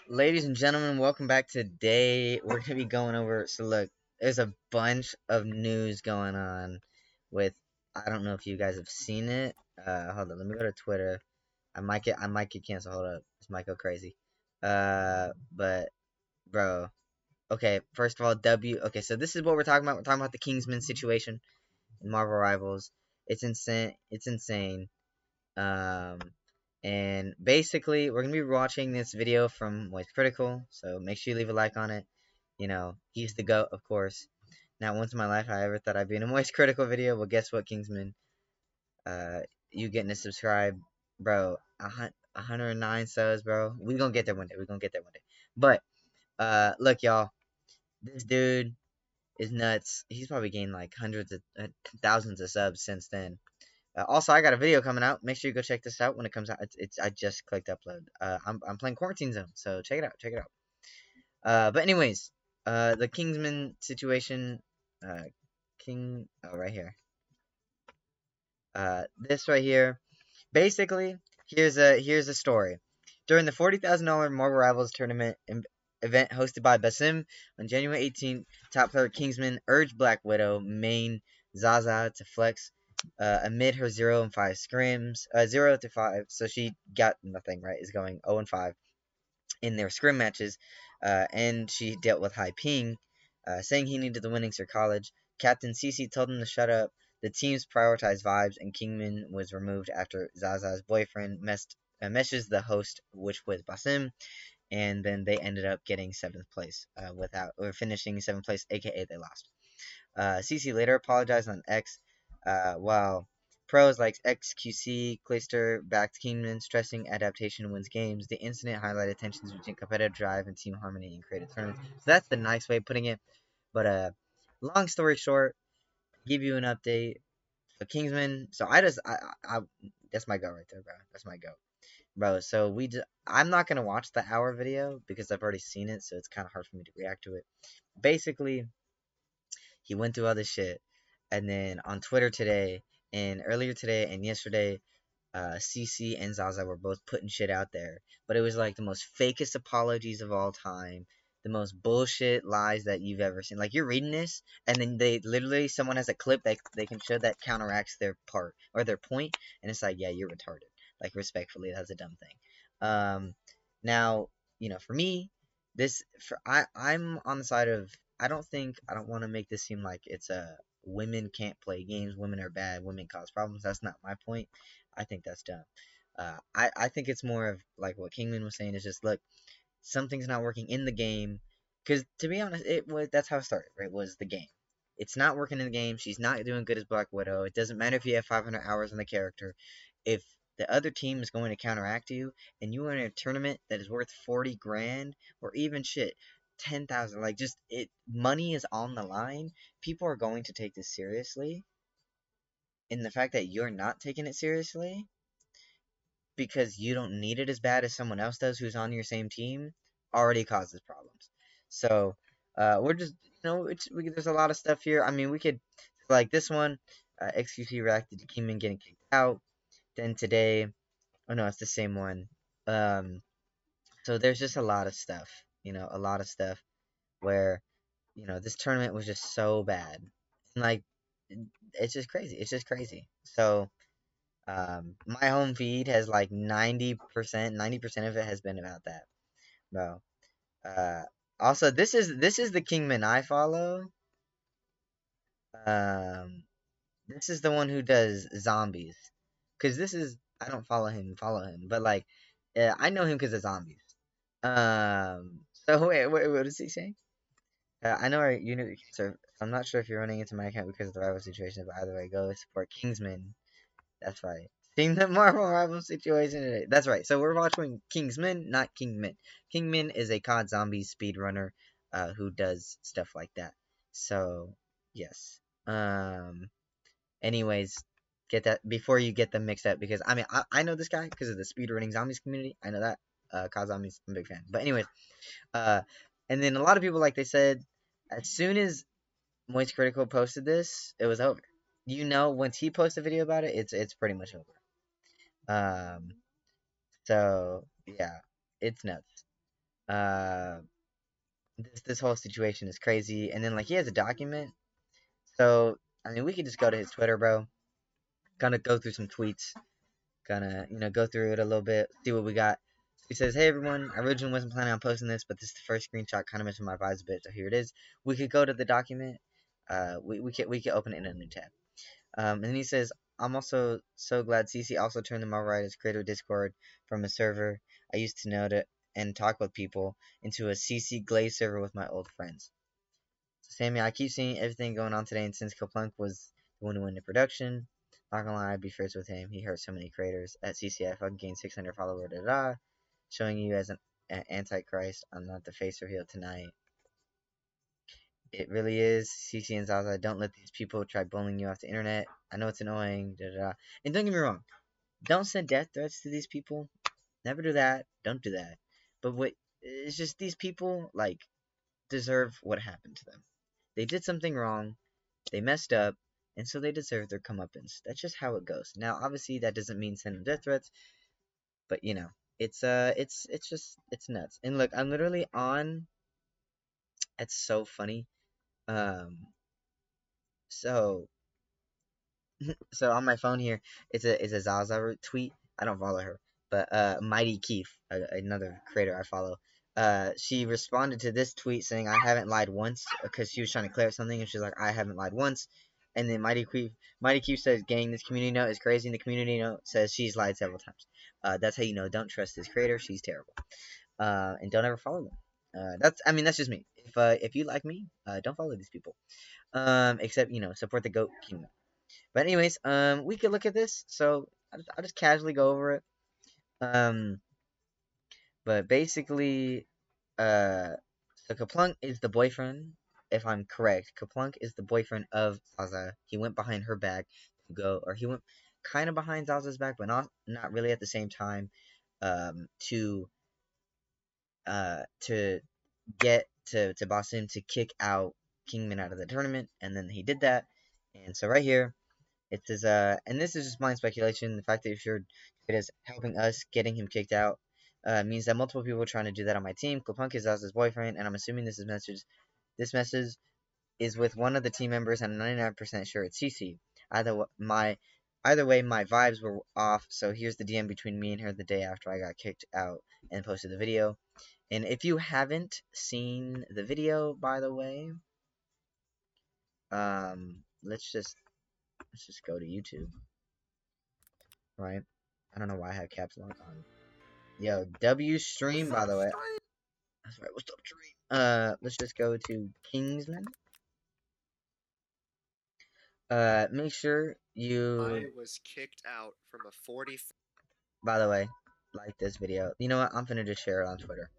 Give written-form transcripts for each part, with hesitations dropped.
Ladies and gentlemen, welcome back. Today we're gonna be going over. So look, there's a bunch of news going on with. I don't know if you guys have seen it. Hold on, let me go to Twitter. I might get canceled. Hold up, this might go crazy. But bro, okay. First of all, W. Okay, so this is what we're talking about. We're talking about the Kingsman situation in Marvel Rivals. It's insane. It's insane. Um, and basically, we're gonna be watching this video from Moist Critical, so make sure you leave a like on it. You know, he's the GOAT, of course. Not once in my life I ever thought I'd be in a Moist Critical video. Well, guess what, Kingsman? Uh, you getting to subscribe, bro? 109 subs, bro. We gonna get there one day. We gonna get there one day. But look, y'all, this dude is nuts. He's probably gained like hundreds of thousands of subs since then. Also, I got a video coming out. Make sure you go check this out when it comes out. It's I just clicked upload. I'm playing Quarantine Zone, so check it out. Check it out. But anyways, the Kingsman situation. King. Oh, right here. This right here. Basically, here's a story. During the $40,000 Marvel Rivals tournament event hosted by Basim on January 18th, top player Kingsman urged Black Widow main Zaza to flex amid her 0 and 5 scrims, 0 to 5. So she got nothing, right? Is going 0 and 5 in their scrim matches, and she dealt with high ping, saying he needed the winnings for college. Captain Cece told him to shut up. The teams prioritized vibes, and Kingman was removed after Zaza's boyfriend meshes the host, which was Basim, and then they ended up getting 7th place finishing 7th place, aka they lost. Cece later apologized on X, while pros like XQC Clayster backed Keenan, stressing adaptation wins games. The incident highlighted tensions between competitive drive and team harmony in creative tournaments. So that's the nice way of putting it. But long story short, give you an update. So Kingsman. So I that's my go right there, bro. That's my go, bro. So I'm not gonna watch the hour video because I've already seen it, so it's kind of hard for me to react to it. Basically, he went through all this shit, and then on Twitter today and earlier today and yesterday, CC and Zaza were both putting shit out there, but it was like the most fakest apologies of all time, the most bullshit lies that you've ever seen. Like you're reading this, and then someone has a clip that they can show that counteracts their part or their point, and it's like, yeah, you're retarded. Like respectfully, that's a dumb thing. Now for me, I'm on the side of I don't want to make this seem like it's a women can't play games, women are bad, women cause problems. That's not my point. I think that's dumb. I think it's more of like what Kingman was saying is just look, something's not working in the game. Because to be honest, that's how it started, right? Was the game. It's not working in the game. She's not doing good as Black Widow. It doesn't matter if you have 500 hours on the character. If the other team is going to counteract you, and you are in a tournament that is worth 40 grand, or even shit, 10,000, like just money is on the line. People are going to take this seriously. And the fact that you're not taking it seriously because you don't need it as bad as someone else does who's on your same team already causes problems. So we're just there's a lot of stuff here. I mean, we could like this one. XQC reacted to Keenan getting kicked out. Then today, oh no, it's the same one. Um, so there's just a lot of stuff. A lot of stuff where this tournament was just so bad, and like it's just crazy. It's just crazy. So my home feed has like 90% of it has been about that, bro. Uh, Also, this is the Kingman I follow. Um, this is the one who does zombies, cause this is I don't follow him, but like, I know him because of zombies. So wait, what is he saying? I know our unit. So I'm not sure if you're running into my account because of the rival situation, but either way, go support Kingsman. That's right. Seeing the Marvel rival situation today. That's right. So we're watching Kingsman, not Kingman. Kingman is a COD zombie speedrunner who does stuff like that. So yes. Anyways, get that before you get them mixed up because I mean I know this guy because of the speedrunning zombies community. I know that. COD zombies, I'm a big fan. But anyways, uh, and then a lot of people like they said as soon as Moist Critical posted this, it was over. Once he posts a video about it, it's pretty much over. Um, so yeah, it's nuts. Uh, this whole situation is crazy. And then like he has a document. So I mean, we could just go to his Twitter, bro. Gonna go through some tweets. Gonna go through it a little bit, see what we got. So he says, "Hey everyone, I originally wasn't planning on posting this, but this is the first screenshot. Kind of missing my vibes a bit, so here it is. We could go to the document. We could open it in a new tab. And then he says, I'm also so glad CC also turned the Marvel Writers Creator Discord from a server I used to know to and talk with people into a CC Glaze server with my old friends. So Sammy, I keep seeing everything going on today, and since Kaplunk was the one who went into production, not gonna lie, I'd be fierce with him. He hurt so many creators. At CC, I fucking gained 600 followers, da da. Showing you as an antichrist. I'm not the face revealed tonight. It really is. CC and Zaza, don't let these people try bullying you off the internet. I know it's annoying, da da da. And don't get me wrong, don't send death threats to these people. Never do that. Don't do that. But what it's just these people like deserve what happened to them. They did something wrong. They messed up, and so they deserve their comeuppance. That's just how it goes. Now, obviously, that doesn't mean send them death threats, but it's nuts. And look, I'm literally on. It's so funny. Um, so so on my phone here, it's a Zaza tweet. I don't follow her, but Mighty Keef, another creator I follow, she responded to this tweet saying I haven't lied once because she was trying to clear up something, and she's like I haven't lied once, and then Mighty Keef says, "Gang, this community note is crazy." And the community note says she's lied several times. That's how you know don't trust this creator. She's terrible. And don't ever follow them. That's just me. If you like me, don't follow these people. Except support the Goat Kingdom. But anyways, we could look at this. So I'll just casually go over it. Um, but basically, uh, so Kaplunk is the boyfriend. If I'm correct, Kaplunk is the boyfriend of Zaza. He went behind her back to go, or he went kind of behind Zaza's back, but not really at the same time. To to get to boss him to kick out Kingman out of the tournament, and then he did that. And so right here, it says, and this is just blind speculation. The fact that it is helping us getting him kicked out means that multiple people are trying to do that on my team. Klapunk is Zaza's boyfriend, and I'm assuming this message is with one of the team members, and I'm 99% sure it's CC. Either way, my vibes were off. So here's the DM between me and her the day after I got kicked out and posted the video. And if you haven't seen the video, by the way, let's just go to YouTube. Right? I don't know why I have caps lock on. Yo, W stream, by the way. That's right. What's up, stream? Let's just go to Kingsman. Make sure you. I was kicked out from a 40. By the way, like this video. You know what? I'm finna just share it on Twitter.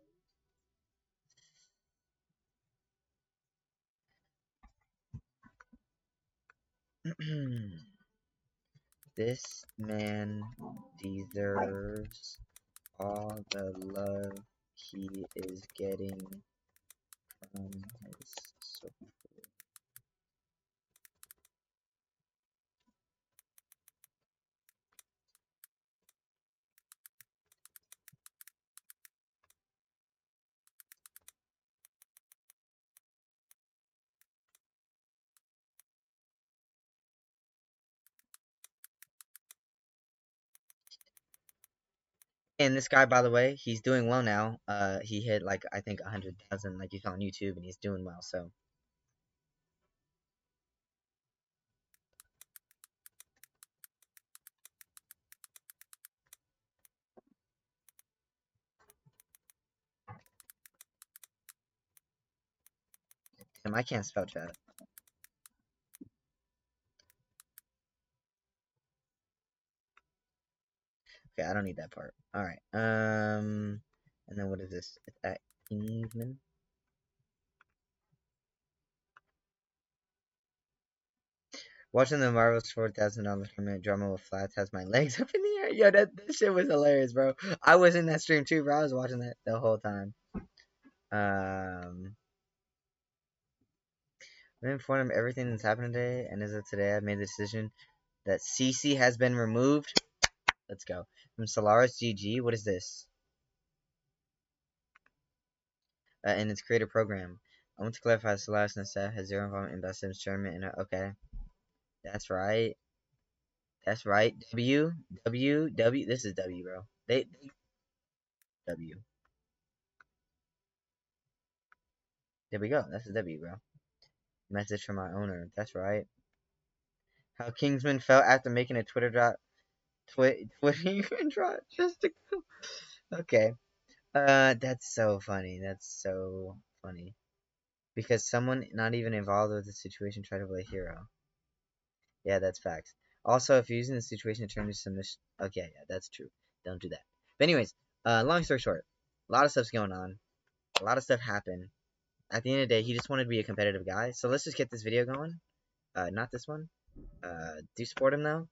This man deserves all the love he is getting from his support. And this guy, by the way, he's doing well now. He hit like I think 100,000, like he's on YouTube, and he's doing well. So I can't spell chat. Okay, I don't need that part. All right. And then what is this? It's at Kingsman. Watching the Marvel's $4,000 tournament drama with flats has my legs up in the air. Yo, that shit was hilarious, bro. I was in that stream too, bro. I was watching that the whole time. I'm informed of everything that's happened today, and as of today, I've made the decision that CC has been removed. Let's go. From Solaris GG. What is this? in its creator program. I want to clarify Celeste and Seth has zero involvement in Best Sims tournament. And okay, that's right. That's right. W. This is W, bro. They W. There we go. That's a W, bro. Message from my owner. That's right. How Kingsman felt after making a Twitter drop. Twitter drop just to go. Okay. That's so funny. That's so funny. Because someone not even involved with the situation tried to play hero. Yeah, that's facts. Also, if you're using the situation to turn into submission. Okay, yeah, that's true. Don't do that. But anyways, long story short, a lot of stuff's going on. A lot of stuff happened. At the end of the day, he just wanted to be a competitive guy. So let's just get this video going. Not this one. Do support him though.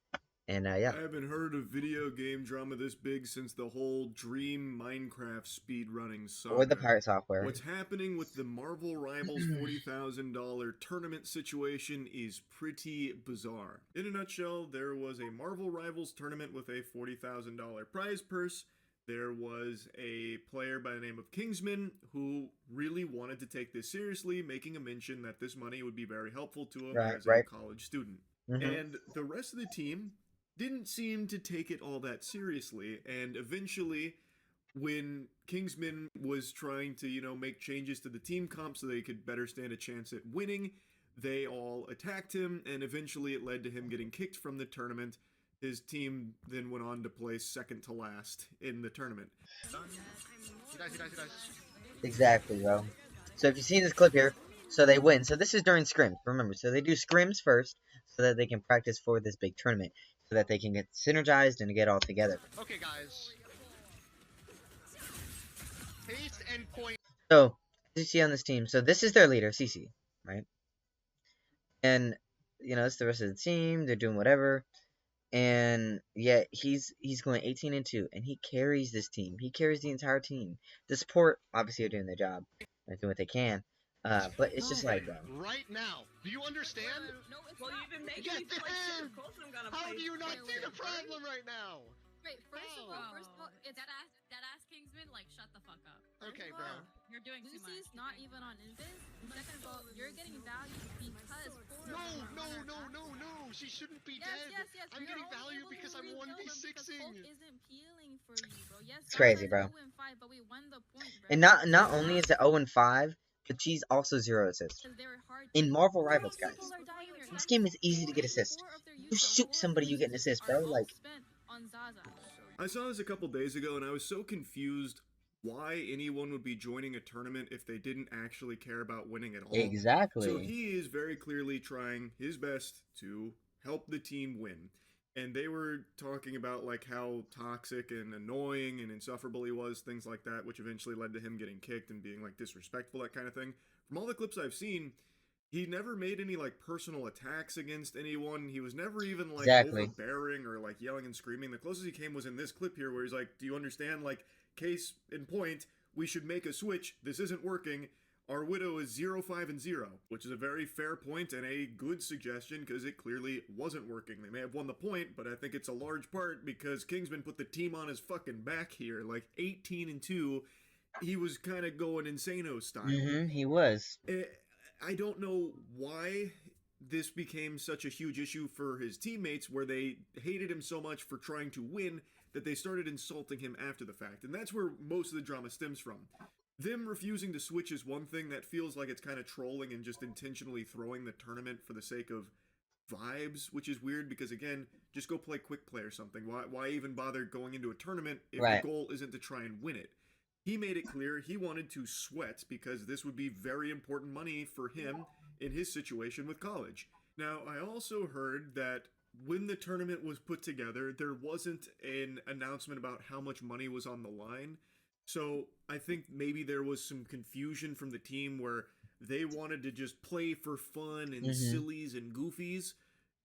And yeah. I haven't heard of video game drama this big since the whole Dream Minecraft speedrunning saga. Or the pirate software. What's happening with the Marvel Rivals $40,000 tournament situation is pretty bizarre. In a nutshell, there was a Marvel Rivals tournament with a $40,000 prize purse. There was a player by the name of Kingsman who really wanted to take this seriously, making a mention that this money would be very helpful to him as a college student. And the rest of the team didn't seem to take it all that seriously, and eventually when Kingsman was trying to, make changes to the team comp so they could better stand a chance at winning, they all attacked him, and eventually it led to him getting kicked from the tournament. His team then went on to place second to last in the tournament. Exactly, bro. So if you see this clip here, so they win. So this is during scrims, remember. So they do scrims first so that they can practice for this big tournament. So that they can get synergized and get all together. Okay, guys. Pace and point. So, as you see on this team, so this is their leader, CC, right? And, it's the rest of the team. They're doing whatever. And, yeah, he's going 18-2, and he carries this team. He carries the entire team. The support, obviously, are doing their job. They're doing what they can. But it's just like, right now. Do you understand? No, well, you've been making me feel like of course I'm gonna How play do you not see Taylor the problem right now? Wait, first of all, it's that ass Kingsman, like, shut the fuck up. Okay, bro. You're doing too much. Lucy's not even on Invis. Second of all, you're getting value because No. She shouldn't be dead. Yes. I'm getting value because I'm 1v6ing. Hulk isn't peeling for you, bro. Yes, it's crazy, bro. 0-5, but we won the point, bro. And not only is it 0-5, but she's also 0 assists. In Marvel Rivals, guys, this game is easy to get assists. You shoot somebody, you get an assist, bro. Like, I saw this a couple days ago, and I was so confused why anyone would be joining a tournament if they didn't actually care about winning at all. Exactly. So he is very clearly trying his best to help the team win. And they were talking about like how toxic and annoying and insufferable he was, things like that, which eventually led to him getting kicked and being like disrespectful, that kind of thing. From all the clips I've seen, he never made any like personal attacks against anyone. He was never even like overbearing or like yelling and screaming. The closest he came was in this clip here where he's like, do you understand, like, case in point, we should make a switch. This isn't working. Our widow is 0-5-0, which is a very fair point and a good suggestion because it clearly wasn't working. They may have won the point, but I think it's a large part because Kingsman put the team on his fucking back here. Like 18-2, he was kind of going insano style. He was. I don't know why this became such a huge issue for his teammates where they hated him so much for trying to win that they started insulting him after the fact. And that's where most of the drama stems from. Them refusing to switch is one thing that feels like it's kind of trolling and just intentionally throwing the tournament for the sake of vibes, which is weird because, again, just go play quick play or something. Why even bother going into a tournament if the goal isn't to try and win it? He made it clear he wanted to sweat because this would be very important money for him in his situation with college. Now, I also heard that when the tournament was put together, there wasn't an announcement about how much money was on the line. So I think maybe there was some confusion from the team where they wanted to just play for fun and sillies and goofies.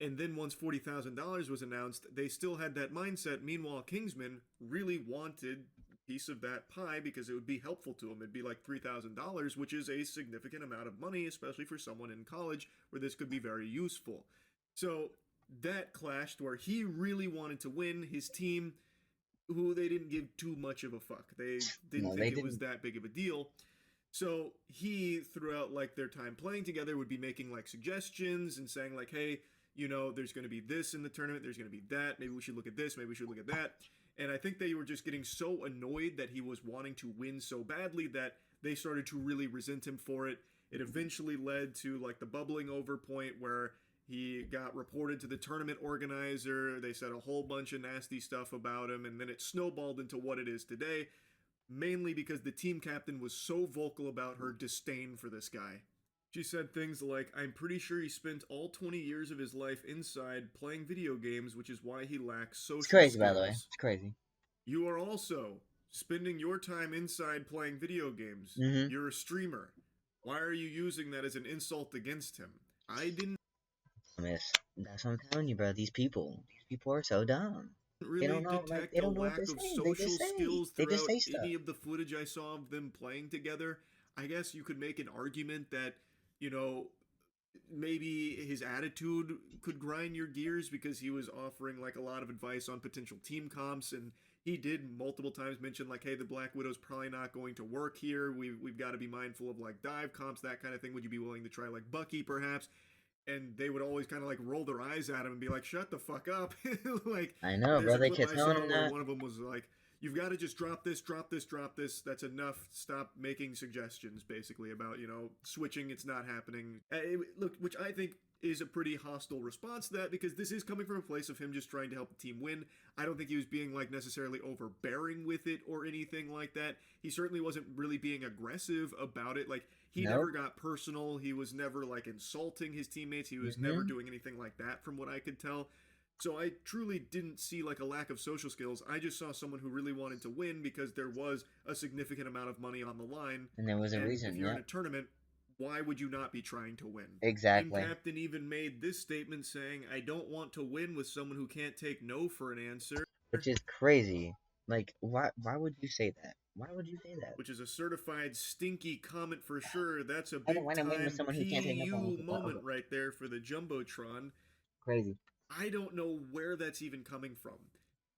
And then once $40,000 was announced, they still had that mindset. Meanwhile, Kingsman really wanted piece of that pie because it would be helpful to him. It'd be like $3,000, which is a significant amount of money, especially for someone in college where this could be very useful. So that clashed where he really wanted to win. His team, who they didn't give too much of a fuck. They didn't think it was that big of a deal. So he, throughout like their time playing together, would be making like suggestions and saying like, "Hey, there's going to be this in the tournament. There's going to be that. Maybe we should look at this. Maybe we should look at that." And I think they were just getting so annoyed that he was wanting to win so badly that they started to really resent him for it. It eventually led to like the bubbling over point where he got reported to the tournament organizer. They said a whole bunch of nasty stuff about him, and then it snowballed into what it is today, mainly because the team captain was so vocal about her disdain for this guy. She said things like, "I'm pretty sure he spent all 20 years of his life inside playing video games, which is why he lacks social It's crazy, skills. by the way. It's crazy. You are also spending your time inside playing video games. Mm-hmm. You're a streamer. Why are you using that as an insult against him? I didn't That's what I'm telling you, bro. These people are so dumb. really They don't know, detect they a don't know what lack they're of saying. They social just say. skills They just throughout say stuff. any of the footage I saw of them playing together. I guess you could make an argument that, maybe his attitude could grind your gears because he was offering like a lot of advice on potential team comps, and he did multiple times mention like, "Hey, the Black Widow's probably not going to work here. We've got to be mindful of like dive comps, that kind of thing. Would you be willing to try like Bucky perhaps?" And they would always kind of like roll their eyes at him and be like, "Shut the fuck up!" Like, I know, there's bro. a They clip kept I telling saw him where that. one of them was like, "You've got to just drop this, drop this, drop this. That's enough. Stop making suggestions, basically, about, switching. It's not happening." Look, which I think is a pretty hostile response to that, because this is coming from a place of him just trying to help the team win. I don't think he was being like necessarily overbearing with it or anything like that. He certainly wasn't really being aggressive about it. Like, he Nope. never got personal. He was never like insulting his teammates. He was never doing anything like that from what I could tell. So I truly didn't see like a lack of social skills. I just saw someone who really wanted to win because there was a significant amount of money on the line. And there was a And reason, if you're in yeah. a tournament, why would you not be trying to win? Exactly. Team captain even made this statement saying, "I don't want to win with someone who can't take no for an answer." Which is crazy. Like, why would you say that? Why would you say that? Which is a certified stinky comment for sure. That's a I don't big want to win with time someone who can't take no for an PU answer. moment right there for the Jumbotron. Crazy. I don't know where that's even coming from.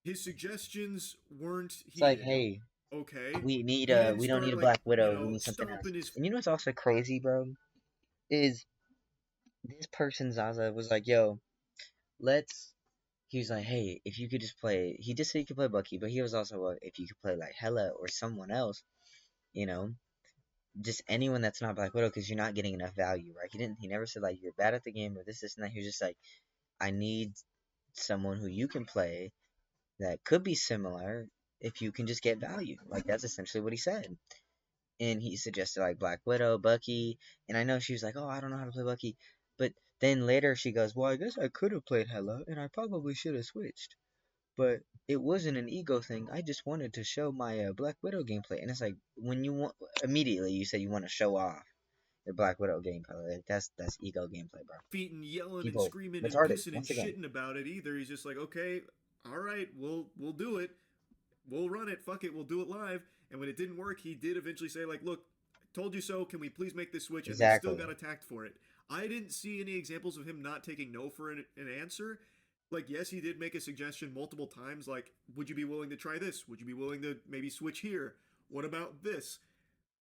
His suggestions weren't heated. It's like, hey, okay, we He don't didn't need start, a like, Black Widow. We need something else. stomping his And you know what's also crazy, bro? Is this person Zaza was like, yo, he was like, hey, if you could just play, he just said you could play Bucky, but he was also like, if you could play like Hela or someone else, just anyone that's not Black Widow, because you're not getting enough value, right? He never said like you're bad at the game or this, and that. He was just like, I need someone who you can play that could be similar if you can just get value. Like, that's essentially what he said. And he suggested like Black Widow, Bucky, and I know she was like, oh, I don't know how to play Bucky, but then later she goes, well, I guess I could have played Hela, and I probably should have switched, but it wasn't an ego thing. I just wanted to show my Black Widow gameplay. And it's like, when you want, immediately you said you want to show off your Black Widow gameplay. Like, that's ego gameplay, bro. feet and yelling and People screaming and retarded, pissing and once again. shitting about it either. He's just like, "Okay, all right, we'll do it. We'll run it. Fuck it, we'll do it live." And when it didn't work, he did eventually say like, "Look, told you so. Can we please make this switch?" And they Exactly. still got attacked for it. I didn't see any examples of him not taking no for an answer. Like, yes, he did make a suggestion multiple times, like, "Would you be willing to try this? Would you be willing to maybe switch here? What about this?"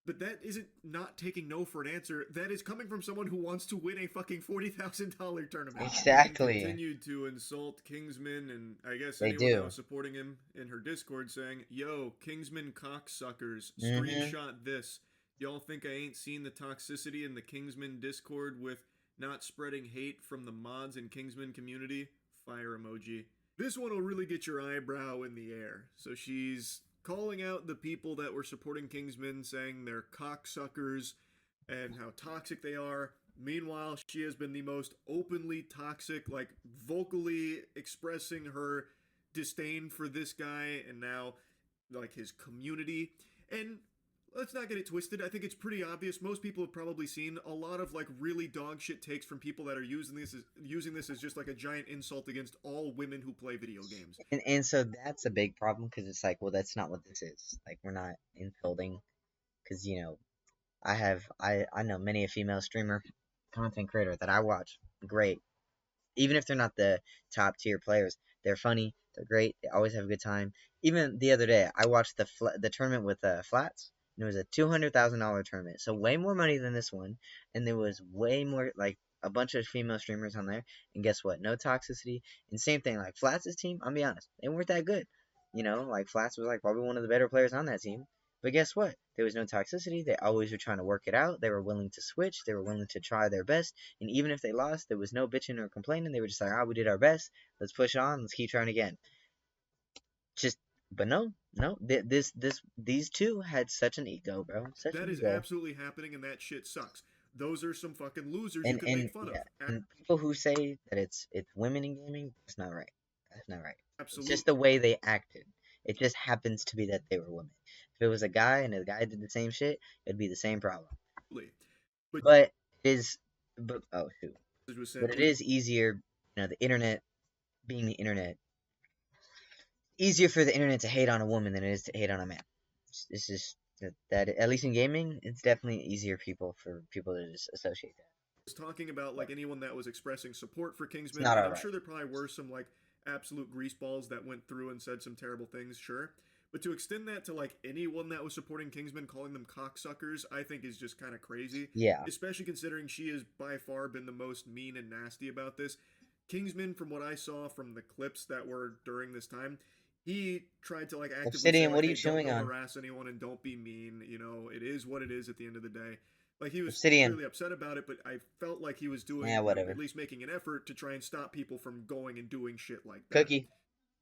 But that isn't not taking no for an answer. That is coming from someone who wants to win a fucking $40,000 tournament. Exactly. And continued to insult Kingsman and I guess They anyone do. that was supporting him in her Discord, saying, "Yo, Kingsman cocksuckers, Mhm. screenshot this. Y'all think I ain't seen the toxicity in the Kingsman Discord with not spreading hate from the mods and Kingsman community?" Fire emoji. This one will really get your eyebrow in the air. So she's calling out the people that were supporting Kingsman, saying they're cocksuckers and how toxic they are. Meanwhile, she has been the most openly toxic, like vocally expressing her disdain for this guy and now like his community. And let's not get it twisted. I think it's pretty obvious. Most people have probably seen a lot of like really dog shit takes from people that are using this as just like a giant insult against all women who play video games. And so that's a big problem, because it's like, well, that's not what this is. Like, we're not insulting, because I know many a female streamer, content creator that I watch. Great, even if they're not the top tier players, they're funny, they're great, they always have a good time. Even the other day, I watched the tournament with Flats, And it was a $200,000 tournament, so way more money than this one. And there was way more, like, a bunch of female streamers on there. And guess what? No toxicity. And same thing, like Flats' team. I'll be honest, they weren't that good. You know, like Flats was like probably one of the better players on that team. But guess what? There was no toxicity. They always were trying to work it out. They were willing to switch. They were willing to try their best. And even if they lost, there was no bitching or complaining. They were just like, we did our best. Let's push on. Let's keep trying again. But no. These two had such an ego, bro. Such That an is ego. absolutely happening, and that shit sucks. Those are some fucking losers you And can make fun of. and people who say that it's women in gaming, that's not right. That's not right. Absolutely. It's just the way they acted. It just happens to be that they were women. If it was a guy and the guy did the same shit, it'd be the same problem. But oh shoot. But it is easier, you know, the internet being the internet. Easier for the internet to hate on a woman than it is to hate on a man. It's just that at least in gaming, it's definitely easier for people to just associate that. Was talking about like anyone that was expressing support for Kingsman. Not And I'm alright. sure there probably were some like absolute greaseballs that went through and said some terrible things, sure. But to extend that to like anyone that was supporting Kingsman, calling them cocksuckers, I think is just kind of crazy. Yeah. Especially considering she has by far been the most mean and nasty about this. Kingsman, from what I saw from the clips that were during this time, he tried to like actively Obsidian, say, like, what are you hey, chewing don't on? harass anyone and don't be mean. You know, it is what it is at the end of the day. Like he was Obsidian. clearly upset about it, but I felt like he was doing, Yeah, whatever. at least making an effort to try and stop people from going and doing shit like that. Cookie.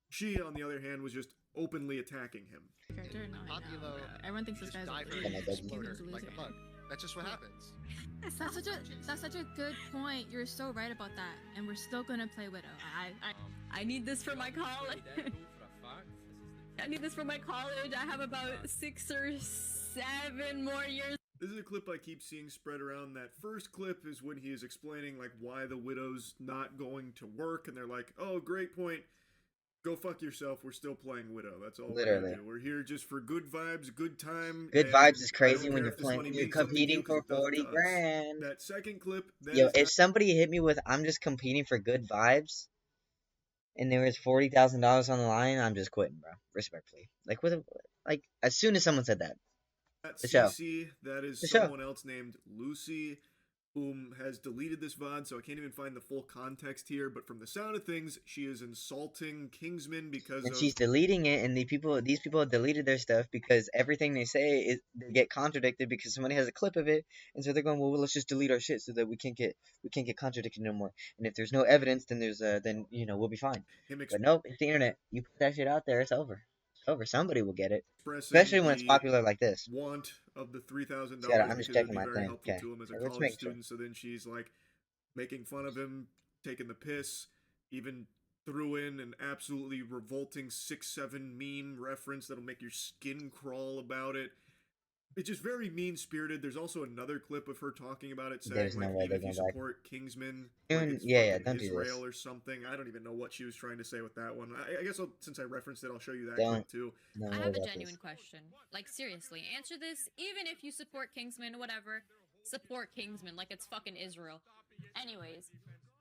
She, on the other hand, was just openly attacking him. Character? No, I know, Popular, bro. Everyone thinks this just guy's a dive loser. in Yeah, and that's explode her He's a like a loser. bug. That's just what happens. That's such a good point. You're so right about that. And we're still gonna play Widow. I need this for my college. I need this for my college. I have about 6 or 7 more years. This is a clip I keep seeing spread around. That first clip is when he is explaining like why the Widow's not going to work, and they're like, "Oh, great point. Go fuck yourself. We're still playing Widow. That's all we're Literally. gonna do. We're here just for good vibes, good time. Good and vibes is I crazy don't when care you're if this playing. money You're means something to you competing 'cause for it doesn't 40 to us." grand. That second clip, that Yo, is if somebody hit me with, I'm just competing for good vibes, and there was $40,000 on the line, I'm just quitting, bro. Respectfully, like as soon as someone said that, That's the show. CC. That is The show. someone else named Lucy, whom has deleted this VOD, so I can't even find the full context here. But from the sound of things, she is insulting Kingsman because And of she's deleting it, and these people have deleted their stuff because everything they say is they get contradicted because somebody has a clip of it, and so they're going, well, let's just delete our shit so that we can't get contradicted no more. And if there's no evidence, then then we'll be fine. him But nope, it's the internet. You put that shit out there, it's over. It's over. Somebody will get it, especially when it's popular like this. Want of the $3,000 Yeah, I'm because just it would checking be my very thing. helpful Okay. to him as a Let's college make sure. student. So then she's like making fun of him, taking the piss, even threw in an absolutely revolting 6'7" meme reference that'll make your skin crawl about it. It's just very mean-spirited. There's also another clip of her talking about it, saying There's no like, way even they're if you going back. support Kingsman, Yeah, like it's yeah, fucking don't do this. Israel or something. I don't even know what she was trying to say with that one. I guess since I referenced it, I'll show you that Don't. clip too. No, I worry have a about genuine this. question. Like, seriously, answer this. Even if you support Kingsman, whatever, support Kingsman like it's fucking Israel. Anyways,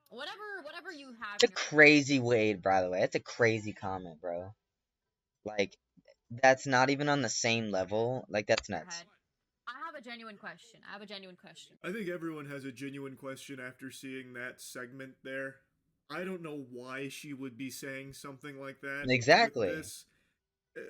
whatever you have. It's a crazy way, by the way. That's a crazy comment, bro. Like, that's not even on the same level. Like, that's nuts. I have a genuine question. I think everyone has a genuine question after seeing that segment there. I don't know why she would be saying something like that. with Exactly. this.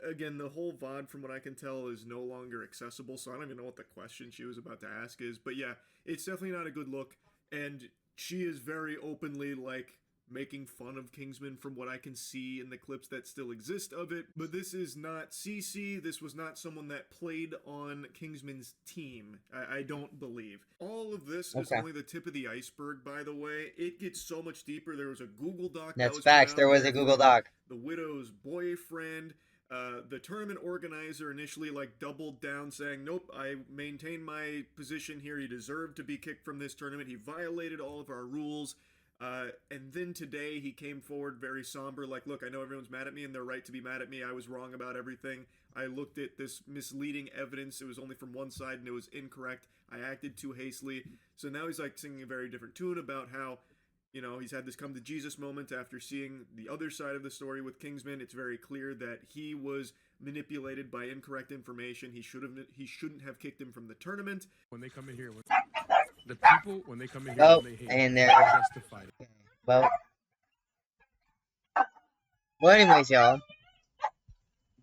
Again, the whole VOD, from what I can tell, is no longer accessible, so I don't even know what the question she was about to ask is. But yeah, it's definitely not a good look, and she is very openly, like, making fun of Kingsman from what I can see in the clips that still exist of it. But this is not CC. This was not someone that played on Kingsman's team. I don't believe. All of this is Okay. only the tip of the iceberg, by the way. It gets so much deeper. There was a Google Doc that That's was facts. put There out was there a Google from Doc. the widow's boyfriend. The tournament organizer initially like doubled down, saying, nope, I maintain my position here. He deserved to be kicked from this tournament. He violated all of our rules. And then today he came forward very somber, like, look, I know everyone's mad at me and they're right to be mad at me. I was wrong about everything. I looked at this misleading evidence. It was only from one side and it was incorrect. I acted too hastily. So now he's like singing a very different tune about how, you know, he's had this come to Jesus moment after seeing the other side of the story with Kingsman. It's very clear that he was manipulated by incorrect information. He shouldn't have kicked him from the tournament. When they come in here, the people, when they come in here, Oh, when they hate, and they're there. justified. Well, anyways, y'all.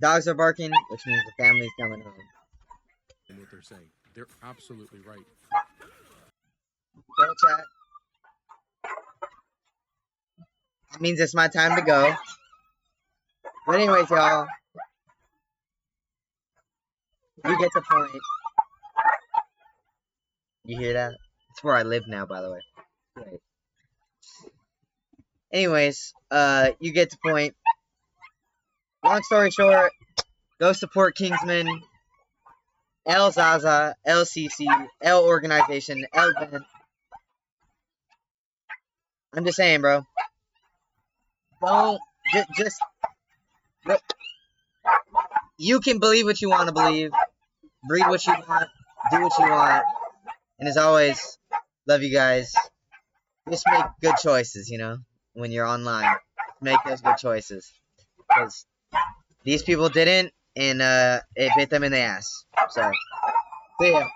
Dogs are barking, which means the family's coming home. And what they're saying, they're absolutely right. Go chat. That means it's my time to go. But anyways, y'all. You get the point. You hear that? It's where I live now, by the way. Right. Anyways, you get the point. Long story short, go support Kingsman, L Zaza, LCC, L Organization, L Band. I'm just saying, bro. Don't just look. You can believe what you want to believe, read what you want, do what you want, and as always, love you guys. Just make good choices, you know, when you're online. Make those good choices, because these people didn't, and it bit them in the ass. So, see ya.